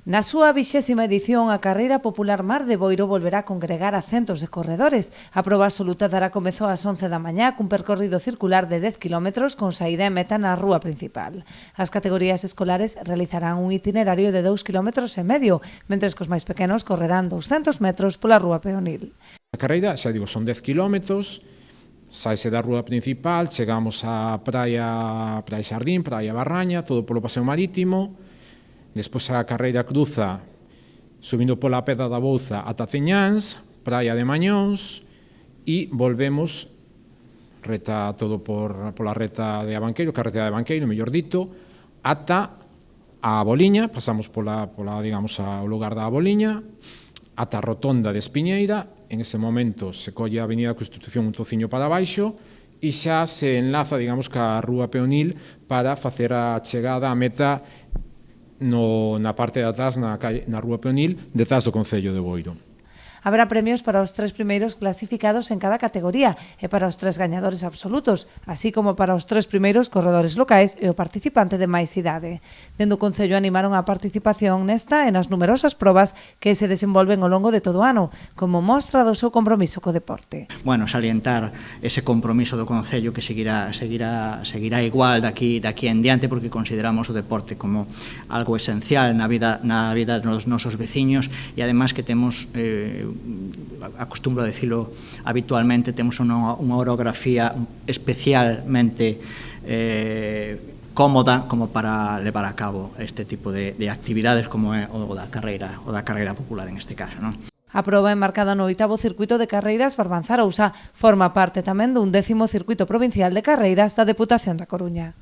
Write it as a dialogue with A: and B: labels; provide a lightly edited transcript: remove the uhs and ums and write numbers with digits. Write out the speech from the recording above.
A: Na súa 20ª edición, a Carreira Popular Mar de Boiro volverá a congregar a centos de corredores. A proba absoluta dará comezo ás 11 da mañá cun percorrido circular de 10 km con saída e meta na rúa principal. As categorías escolares realizarán un itinerario de 2,5 km, mentres que os máis pequenos correrán 200 metros pola rúa peonil.
B: A carreira, xa digo, son 10 km, saise da rúa principal, chegamos á Praia Xardín, Praia Barraña, todo polo paseo marítimo. Despois a carreira cruza subindo pola Pedra da Bouza ata Ceñáns, Praia de Mañóns, e volvemos reta todo pola reta de Abanqueiro, carretera de Abanqueiro, mellor dito, ata a Boliña, pasamos digamos, ao lugar da Boliña, ata a rotonda de Espiñeira. En ese momento se colle a Avenida Constitución un trociño para baixo e xa se enlaza, digamos, ca rúa peonil para facer a chegada á meta na parte de atrás, na rúa peonil, detrás do Concello de Boiro.
A: Haberá premios para os 3 primeiros clasificados en cada categoría e para os 3 gañadores absolutos, así como para os 3 primeiros corredores locais e o participante de máis idade. Dende o Concello animaron a participación nesta e nas numerosas probas que se desenvolven ao longo de todo o ano, como mostra do seu compromiso co deporte.
C: Bueno, salientar ese compromiso do Concello que seguirá igual daqui en diante, porque consideramos o deporte como algo esencial na vida dos nosos veciños e ademais que temos acostumbro a dicilo habitualmente, temos unha orografía especialmente cómoda como para levar a cabo este tipo de actividades como é o da carreira popular en este caso, non?
A: A proba enmarcada no 8º circuito de carreiras Barbanza-Arousa forma parte tamén dun 10º circuito provincial de carreiras da Deputación da Coruña.